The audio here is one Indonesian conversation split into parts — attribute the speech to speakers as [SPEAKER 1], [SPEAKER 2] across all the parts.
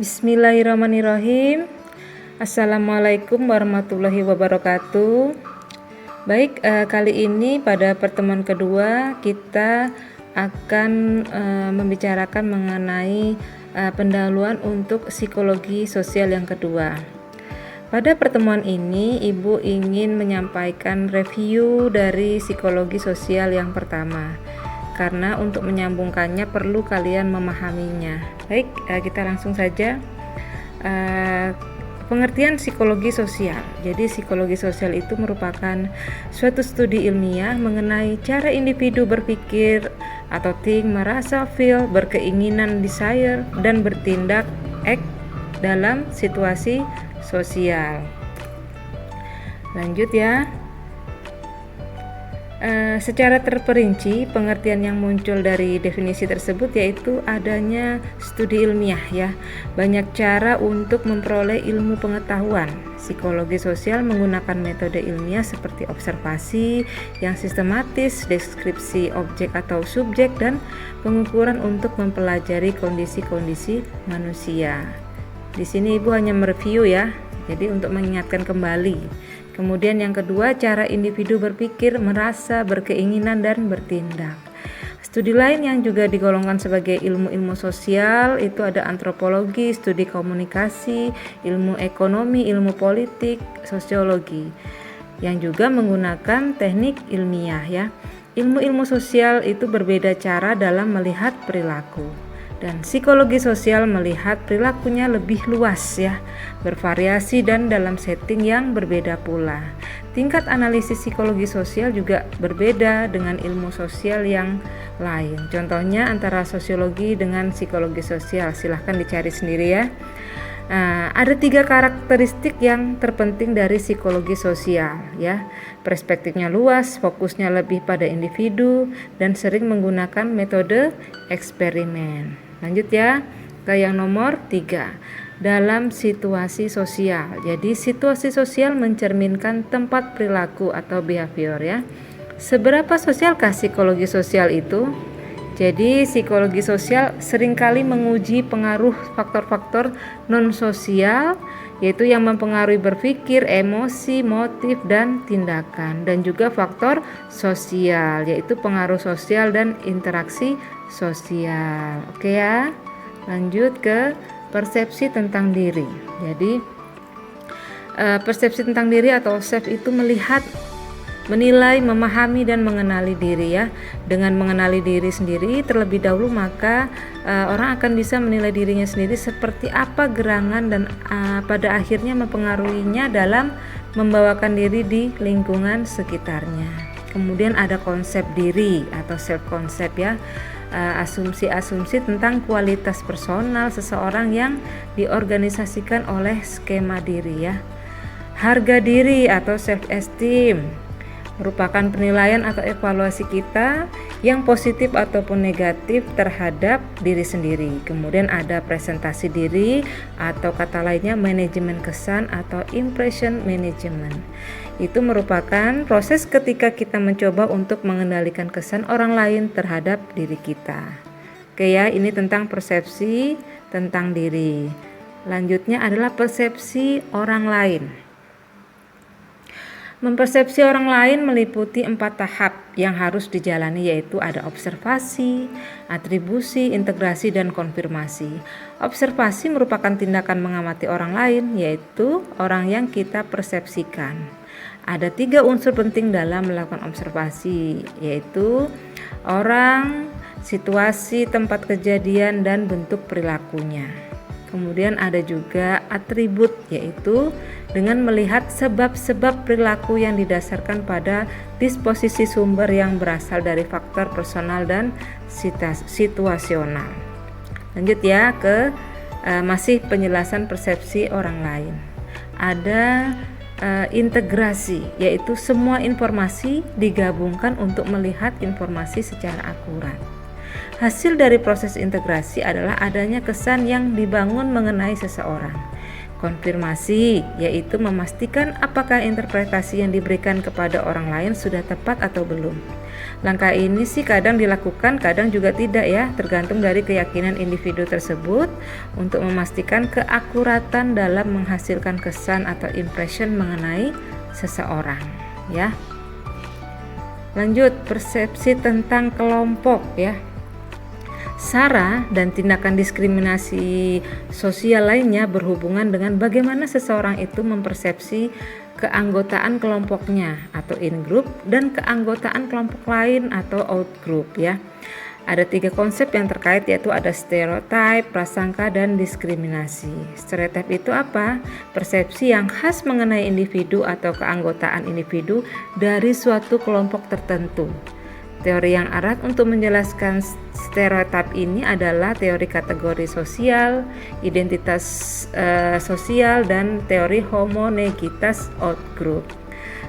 [SPEAKER 1] Bismillahirrahmanirrahim. Assalamualaikum warahmatullahi wabarakatuh. Baik, kali ini pada pertemuan kedua kita akan membicarakan mengenai pendahuluan untuk psikologi sosial yang kedua. Pada pertemuan ini Ibu ingin menyampaikan review dari psikologi sosial yang pertama, karena untuk menyambungkannya perlu kalian memahaminya. Baik, kita langsung saja. Pengertian psikologi sosial. Jadi psikologi sosial itu merupakan suatu studi ilmiah mengenai cara individu berpikir atau think, merasa, feel, berkeinginan, desire, dan bertindak, act dalam situasi sosial. Lanjut ya. Secara terperinci, pengertian yang muncul dari definisi tersebut yaitu adanya studi ilmiah ya. Banyak cara untuk memperoleh ilmu pengetahuan. Psikologi sosial menggunakan metode ilmiah seperti observasi yang sistematis, deskripsi objek atau subjek, dan pengukuran untuk mempelajari kondisi-kondisi manusia. Di sini Ibu hanya mereview ya. Jadi untuk mengingatkan kembali. Kemudian yang kedua, cara individu berpikir, merasa, berkeinginan, dan bertindak. Studi lain yang juga digolongkan sebagai ilmu-ilmu sosial itu ada antropologi, studi komunikasi, ilmu ekonomi, ilmu politik, sosiologi, yang juga menggunakan teknik ilmiah ya. Ilmu-ilmu sosial itu berbeda cara dalam melihat perilaku. Dan psikologi sosial melihat perilakunya lebih luas ya, bervariasi dan dalam setting yang berbeda pula. Tingkat analisis psikologi sosial juga berbeda dengan ilmu sosial yang lain. Contohnya antara sosiologi dengan psikologi sosial, silahkan dicari sendiri ya. Ada 3 karakteristik yang terpenting dari psikologi sosial ya. Perspektifnya luas, fokusnya lebih pada individu, dan sering menggunakan metode eksperimen. Lanjut ya ke yang nomor 3, dalam situasi sosial. Jadi situasi sosial mencerminkan tempat perilaku atau behavior ya. Seberapa sosialkah psikologi sosial itu? Jadi psikologi sosial seringkali menguji pengaruh faktor-faktor non-sosial, yaitu yang mempengaruhi berpikir, emosi, motif, dan tindakan, dan juga faktor sosial, yaitu pengaruh sosial dan interaksi sosial. Oke ya, lanjut ke persepsi tentang diri. Jadi persepsi tentang diri atau self itu melihat, menilai, memahami, dan mengenali diri ya. Dengan mengenali diri sendiri terlebih dahulu, maka orang akan bisa menilai dirinya sendiri seperti apa gerangan dan pada akhirnya mempengaruhinya dalam membawakan diri di lingkungan sekitarnya. Kemudian ada konsep diri atau self concept ya. Asumsi-asumsi tentang kualitas personal seseorang yang diorganisasikan oleh skema diri ya. Harga diri atau self esteem merupakan penilaian atau evaluasi kita yang positif ataupun negatif terhadap diri sendiri. Kemudian ada presentasi diri atau kata lainnya manajemen kesan atau impression management. Itu merupakan proses ketika kita mencoba untuk mengendalikan kesan orang lain terhadap diri kita. Oke ya, ini tentang persepsi tentang diri. Lanjutnya adalah persepsi orang lain. Mempersepsi orang lain meliputi 4 tahap yang harus dijalani, yaitu ada observasi, atribusi, integrasi, dan konfirmasi. Observasi merupakan tindakan mengamati orang lain, yaitu orang yang kita persepsikan. Ada 3 unsur penting dalam melakukan observasi, yaitu orang, situasi, tempat kejadian, dan bentuk perilakunya. Kemudian ada juga atribut, yaitu dengan melihat sebab-sebab perilaku yang didasarkan pada disposisi sumber yang berasal dari faktor personal dan situasional. Lanjut ya ke masih penjelasan persepsi orang lain. Ada integrasi, yaitu semua informasi digabungkan untuk melihat informasi secara akurat. Hasil dari proses integrasi adalah adanya kesan yang dibangun mengenai seseorang. Konfirmasi, yaitu memastikan apakah interpretasi yang diberikan kepada orang lain sudah tepat atau belum. Langkah ini sih kadang dilakukan, kadang juga tidak ya, tergantung dari keyakinan individu tersebut untuk memastikan keakuratan dalam menghasilkan kesan atau impression mengenai seseorang ya. Lanjut, persepsi tentang kelompok ya. Sara dan tindakan diskriminasi sosial lainnya berhubungan dengan bagaimana seseorang itu mempersepsi keanggotaan kelompoknya atau in-group dan keanggotaan kelompok lain atau out-group ya. Ada 3 konsep yang terkait, yaitu ada stereotype, prasangka, dan diskriminasi. Stereotype itu apa? Persepsi yang khas mengenai individu atau keanggotaan individu dari suatu kelompok tertentu. Teori yang erat untuk menjelaskan stereotip ini adalah teori kategori sosial, identitas sosial, dan teori homogeneyitas outgroup.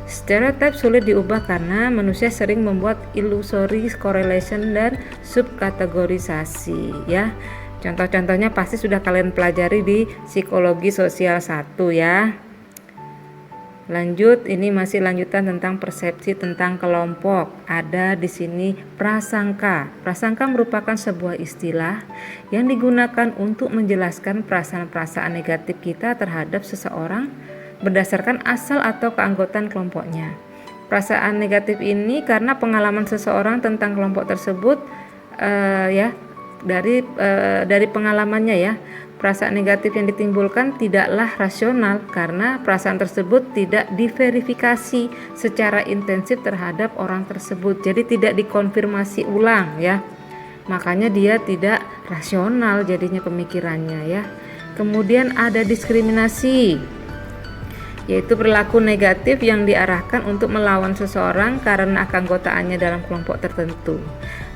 [SPEAKER 1] Stereotip sulit diubah karena manusia sering membuat illusory correlation dan subkategorisasi ya. Contoh-contohnya pasti sudah kalian pelajari di psikologi sosial 1 ya. Lanjut, ini masih lanjutan tentang persepsi tentang kelompok. Ada di sini prasangka. Prasangka merupakan sebuah istilah yang digunakan untuk menjelaskan perasaan-perasaan negatif kita terhadap seseorang berdasarkan asal atau keanggotaan kelompoknya. Perasaan negatif ini karena pengalaman seseorang tentang kelompok tersebut dari pengalamannya ya. Perasaan negatif yang ditimbulkan tidaklah rasional karena perasaan tersebut tidak diverifikasi secara intensif terhadap orang tersebut. Jadi tidak dikonfirmasi ulang ya. Makanya dia tidak rasional jadinya pemikirannya ya. Kemudian ada diskriminasi, yaitu perilaku negatif yang diarahkan untuk melawan seseorang karena keanggotaannya dalam kelompok tertentu.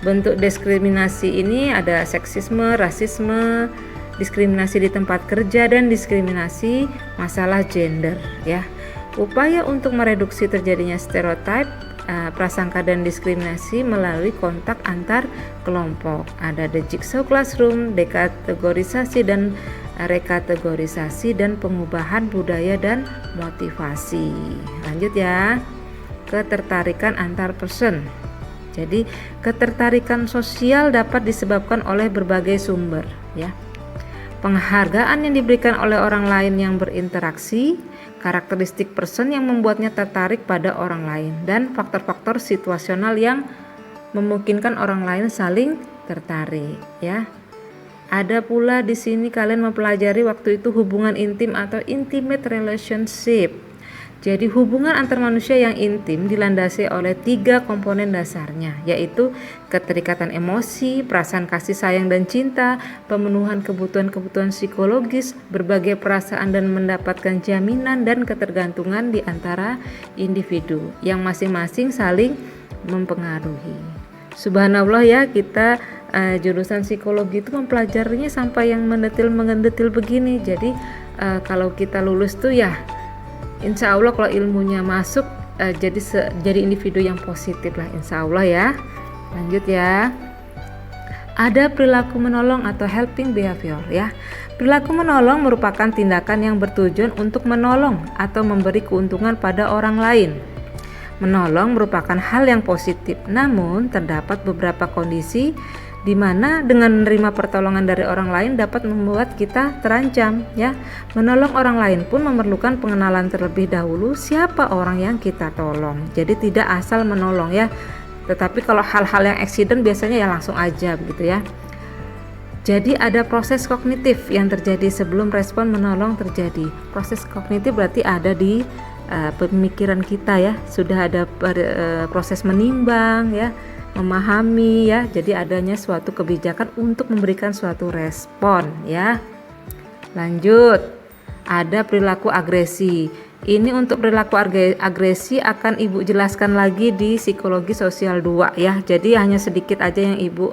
[SPEAKER 1] Bentuk diskriminasi ini ada seksisme, rasisme, diskriminasi di tempat kerja, dan diskriminasi masalah gender ya. Upaya untuk mereduksi terjadinya stereotip, prasangka, dan diskriminasi melalui kontak antar kelompok. Ada the jigsaw classroom, dekategorisasi dan rekategorisasi, dan pengubahan budaya dan motivasi. Lanjut ya, ketertarikan antar person. Jadi ketertarikan sosial dapat disebabkan oleh berbagai sumber ya. Penghargaan yang diberikan oleh orang lain yang berinteraksi, karakteristik person yang membuatnya tertarik pada orang lain, dan faktor-faktor situasional yang memungkinkan orang lain saling tertarik ya. Ada pula di sini kalian mempelajari waktu itu hubungan intim atau intimate relationship. Jadi hubungan antar manusia yang intim dilandasi oleh 3 komponen dasarnya, yaitu keterikatan emosi, perasaan kasih sayang dan cinta, pemenuhan kebutuhan-kebutuhan psikologis, berbagai perasaan, dan mendapatkan jaminan dan ketergantungan di antara individu yang masing-masing saling mempengaruhi. Subhanallah ya, kita jurusan psikologi itu mempelajarinya sampai yang mendetil begini. Jadi kalau kita lulus tuh ya insya Allah kalau ilmunya masuk jadi individu yang positif lah insya Allah ya. Lanjut ya, ada perilaku menolong atau helping behavior ya. Perilaku menolong merupakan tindakan yang bertujuan untuk menolong atau memberi keuntungan pada orang lain. Menolong merupakan hal yang positif, namun terdapat beberapa kondisi di mana dengan menerima pertolongan dari orang lain dapat membuat kita terancam ya. Menolong orang lain pun memerlukan pengenalan terlebih dahulu siapa orang yang kita tolong. Jadi tidak asal menolong ya. Tetapi kalau hal-hal yang accident biasanya ya langsung aja begitu ya. Jadi ada proses kognitif yang terjadi sebelum respon menolong terjadi. Proses kognitif berarti ada di pemikiran kita ya. Sudah ada proses menimbang ya, memahami ya. Jadi adanya suatu kebijakan untuk memberikan suatu respon ya. Lanjut, ada perilaku agresi. Ini untuk perilaku agresi akan Ibu jelaskan lagi di psikologi sosial 2 ya. Jadi hanya sedikit aja yang Ibu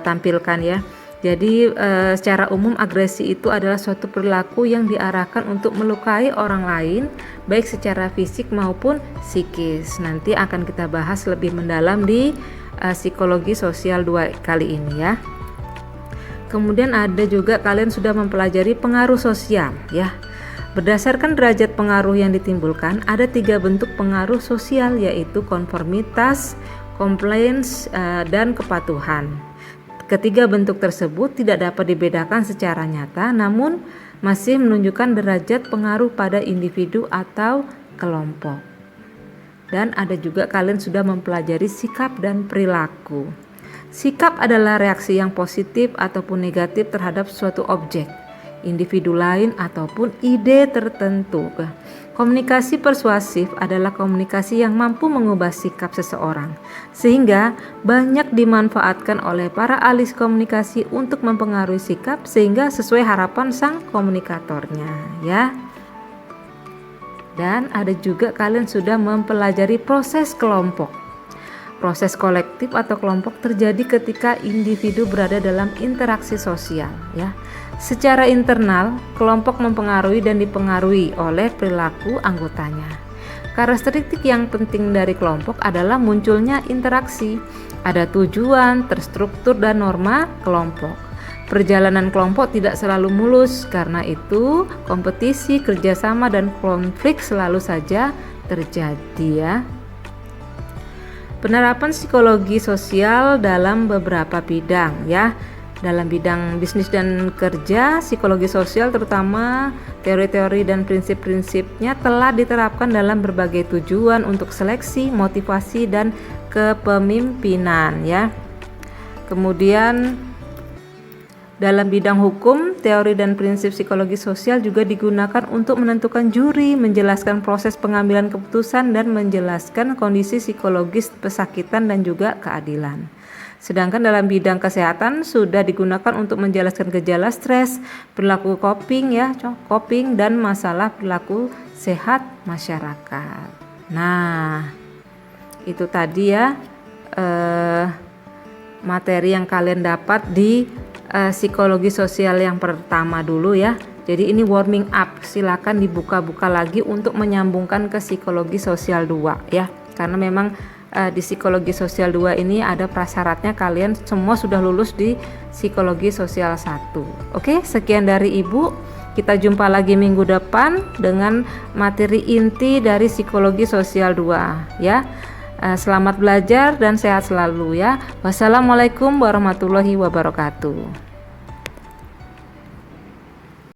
[SPEAKER 1] tampilkan ya. Jadi secara umum agresi itu adalah suatu perilaku yang diarahkan untuk melukai orang lain baik secara fisik maupun psikis. Nanti akan kita bahas lebih mendalam di psikologi sosial 2 kali ini ya. Kemudian ada juga kalian sudah mempelajari pengaruh sosial ya. Berdasarkan derajat pengaruh yang ditimbulkan, ada 3 bentuk pengaruh sosial, yaitu konformitas, compliance, dan kepatuhan. Ketiga bentuk tersebut tidak dapat dibedakan secara nyata, namun masih menunjukkan derajat pengaruh pada individu atau kelompok. Dan ada juga kalian sudah mempelajari sikap dan perilaku. Sikap adalah reaksi yang positif ataupun negatif terhadap suatu objek, individu lain ataupun ide tertentu. Komunikasi persuasif adalah komunikasi yang mampu mengubah sikap seseorang, sehingga banyak dimanfaatkan oleh para ahli komunikasi untuk mempengaruhi sikap sehingga sesuai harapan sang komunikatornya ya. Dan ada juga kalian sudah mempelajari proses kelompok. Proses kolektif atau kelompok terjadi ketika individu berada dalam interaksi sosial ya. Secara internal, kelompok mempengaruhi dan dipengaruhi oleh perilaku anggotanya. Karakteristik yang penting dari kelompok adalah munculnya interaksi, ada tujuan, terstruktur dan norma kelompok. Perjalanan kelompok tidak selalu mulus, karena itu kompetisi, kerjasama dan konflik selalu saja terjadi ya. Penerapan psikologi sosial dalam beberapa bidang ya. Dalam bidang bisnis dan kerja, psikologi sosial terutama teori-teori dan prinsip-prinsipnya telah diterapkan dalam berbagai tujuan untuk seleksi, motivasi dan kepemimpinan ya. Kemudian dalam bidang hukum, teori dan prinsip psikologi sosial juga digunakan untuk menentukan juri, menjelaskan proses pengambilan keputusan, dan menjelaskan kondisi psikologis pesakitan dan juga keadilan. Sedangkan dalam bidang kesehatan sudah digunakan untuk menjelaskan gejala stres, perilaku coping dan masalah perilaku sehat masyarakat. Nah, itu tadi ya materi yang kalian dapat di psikologi sosial yang pertama dulu ya. Jadi ini warming up, silakan dibuka-buka lagi untuk menyambungkan ke psikologi sosial 2 ya. Karena memang di psikologi sosial 2 ini ada prasyaratnya kalian semua sudah lulus di psikologi sosial 1. Oke, sekian dari Ibu. Kita jumpa lagi minggu depan dengan materi inti dari psikologi sosial 2 ya. Selamat belajar dan sehat selalu ya. Wassalamualaikum warahmatullahi wabarakatuh.